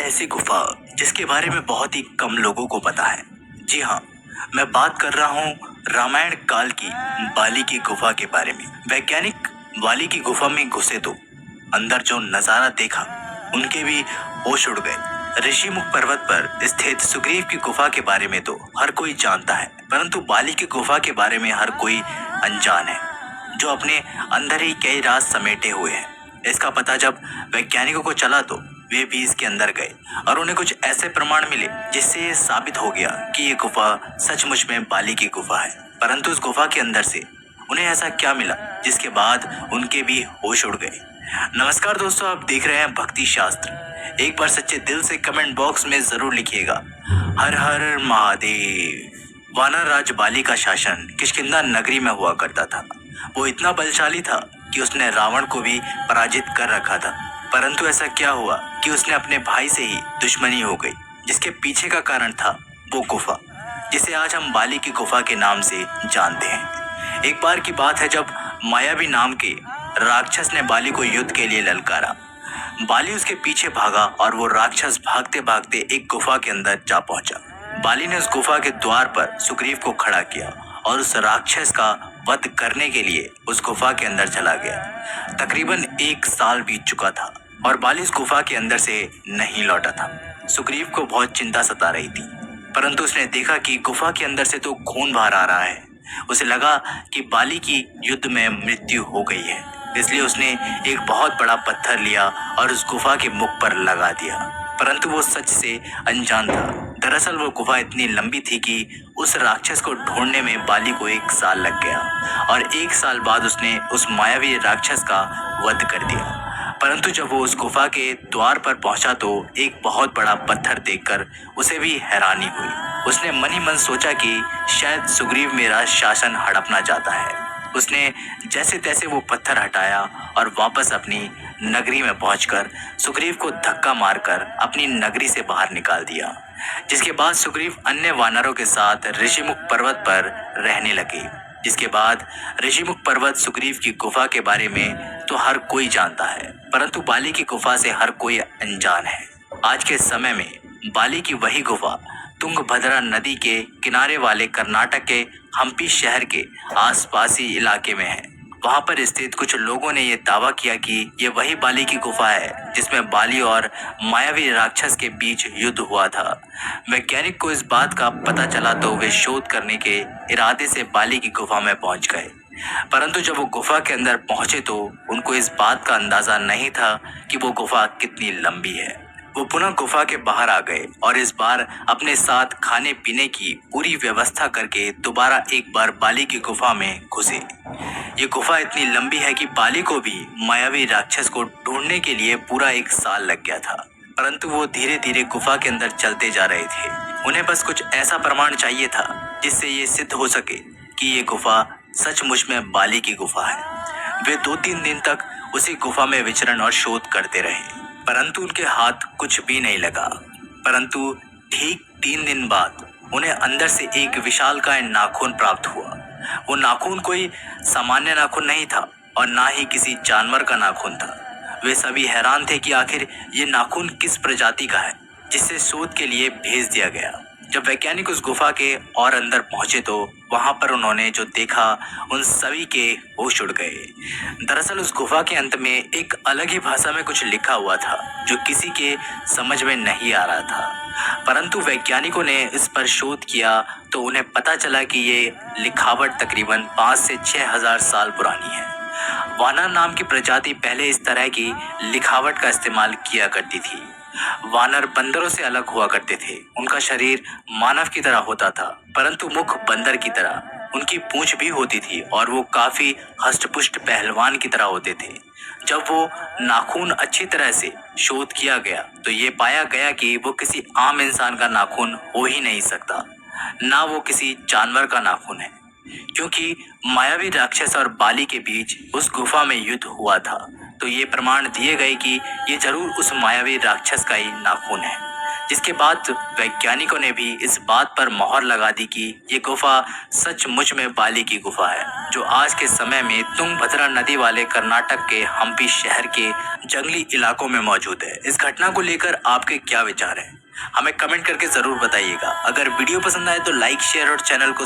ऐसी गुफा जिसके बारे में बहुत ही कम लोगों को पता है। जी हाँ, मैं बात कर रहा हूँ रामायण काल की बाली की गुफा के बारे में। वैज्ञानिक बाली की गुफा में घुसे तो अंदर जो नजारा देखा उनके भी होश उड़ गए। ऋषिमुख पर्वत पर स्थित सुग्रीव की गुफा के बारे में तो हर कोई जानता है, परंतु बाली की गुफा के बारे में हर कोई अनजान है, जो अपने अंदर ही कई राज समेटे हुए हैं। इसका पता जब वैज्ञानिकों को चला तो वे भी इसके अंदर गए और उन्हें कुछ ऐसे प्रमाण मिले जिससे ये साबित हो गया कि ये गुफा सचमुच में बाली की गुफा है। परंतु उस गुफा के अंदर से उन्हें ऐसा क्या मिला जिसके बाद उनके भी होश उड़ गए। नमस्कार दोस्तों, आप देख रहे हैं भक्ति शास्त्र। एक बार सच्चे दिल से कमेंट बॉक्स में जरूर लिखिएगा, हर हर महादेव। वानर राज बाली का शासन किष्किंधा नगरी में हुआ करता था। वो इतना बलशाली था कि उसने रावण को भी पराजित कर रखा था। परंतु ऐसा क्या हुआ कि उसने अपने भाई से ही दुश्मनी हो गई, जिसके पीछे का कारण था वो गुफा, जिसे आज हम बाली की गुफा के नाम से जानते हैं। एक बार की बात है जब मायावी नाम के राक्षस ने बाली को युद्ध के लिए ललकारा। बाली उसके पीछे भागा और वो राक्षस भागते भागते एक गुफा के अंदर जा पहुंचा। बाली ने उस गुफा के द्वार पर सुग्रीव को खड़ा किया और उस राक्षस का वध करने के लिए उस गुफा के अंदर चला गया। तकरीबन 1 साल बीत चुका था और बाली इस गुफा के अंदर से नहीं लौटा था। सुग्रीव को बहुत चिंता सता रही थी, परंतु उसने देखा कि गुफा के अंदर से तो खून बाहर आ रहा है। उसे लगा कि बाली की युद्ध में मृत्यु हो गई है, इसलिए उसने एक बहुत बड़ा पत्थर लिया और उस गुफा के मुख पर लगा दिया। परंतु वो सच से अनजान था। दरअसल वो गुफा इतनी लंबी थी कि उस राक्षस को ढूंढने में बाली को 1 साल लग गया और 1 साल बाद उसने उस मायावी राक्षस का वध कर दिया। परंतु जब वो उस गुफा के द्वार पर पहुंचा तो एक बहुत बड़ा पत्थर देखकर उसे भी हैरानी हुई। उसने मन ही मन सोचा कि शायद सुग्रीव मेरा शासन हड़पना चाहता है। उसने जैसे तैसे वो पत्थर हटाया और वापस अपनी नगरी में पहुंचकर सुग्रीव को धक्का मारकर अपनी नगरी से बाहर निकाल दिया। जिसके बाद सुग्रीव अन्य वानरों के साथ ऋषिमुख पर्वत पर रहने लगे। जिसके बाद ऋषिमुख पर्वत सुग्रीव की गुफा के बारे में तो हर कोई जानता है, परंतु बाली की गुफा से हर कोई अनजान है। आज के समय में बाली की वही गुफा तुंगभद्रा नदी के किनारे वाले कर्नाटक के हम्पी शहर के आसपासी इलाके में है। वहां पर स्थित कुछ लोगों ने ये दावा किया कि ये वही बाली की गुफा है जिसमें बाली और मायावी राक्षस के बीच युद्ध हुआ था। वैज्ञानिक को इस बात का पता चला तो वे शोध करने के इरादे से बाली की गुफा में पहुंच गए। परंतु जब वो गुफा के अंदर पहुंचे तो उनको इस बात का अंदाजा नहीं था कि वो गुफा कितनी लंबी है। वो पुनः गुफा के बाहर आ गए और इस बार अपने साथ खाने पीने की पूरी व्यवस्था करके दोबारा एक बार बाली की गुफा में घुसे। ये गुफा इतनी लंबी है कि बाली को भी मायावी राक्षस को ढूंढने के लिए पूरा 1 साल लग गया था। परंतु वो धीरे धीरे गुफा के अंदर चलते जा रहे थे। उन्हें बस कुछ ऐसा प्रमाण चाहिए था जिससे ये सिद्ध हो सके कि ये गुफा सचमुच में बाली की गुफा है। वे 2-3 दिन तक उसी गुफा में विचरण और शोध करते रहे, परंतु उनके हाथ कुछ भी नहीं लगा। परंतु ठीक 3 दिन बाद उन्हें अंदर से एक विशालकाय नाखून प्राप्त हुआ। वो नाखून कोई सामान्य नाखून नहीं था और ना ही किसी जानवर का नाखून था। वे सभी हैरान थे कि आखिर ये नाखून किस प्रजाति का है, जिससे शोध के लिए भेज दिया गया। जब वैज्ञानिक उस गुफा के और अंदर पहुंचे तो वहां पर उन्होंने जो देखा उन सभी के होश उड़ गए। दरअसल उस गुफा के अंत में एक अलग ही भाषा में कुछ लिखा हुआ था जो किसी के समझ में नहीं आ रहा था। परंतु वैज्ञानिकों ने इस पर शोध किया तो उन्हें पता चला कि ये लिखावट तकरीबन 5 से 6 हजार साल पुरानी है। वानर नाम की प्रजाति पहले इस तरह की लिखावट का इस्तेमाल किया करती थी। वानर बंदरों से अलग हुआ करते थे। उनका शरीर मानव की तरह होता था, परंतु मुख बंदर की तरह। उनकी पूंछ भी होती थी और वो काफी हष्टपुष्ट पहलवान की तरह होते थे। जब वो नाखून अच्छी तरह से शोध किया गया तो ये पाया गया कि वो किसी आम इंसान का नाखून हो ही नहीं सकता, ना वो किसी जानवर का नाखून है, क्योंकि मायावी राक्षस और बाली के बीच उस गुफा में युद्ध हुआ था। तो ये प्रमाण दिए गए कि ये जरूर उस मायावी राक्षस का ही नाखून है। जिसके बाद वैज्ञानिकों ने भी इस बात पर मोहर लगा दी कि ये गुफा सचमुच में बाली की गुफा है, जो आज के समय में तुंगभद्रा नदी वाले कर्नाटक के हम्पी शहर के जंगली इलाकों में मौजूद है। इस घटना को लेकर आपके क्या विचार हैं? हमें कमेंट करके जरूर बताइएगा। अगर वीडियो पसंद आए तो लाइक, शेयर और चैनल को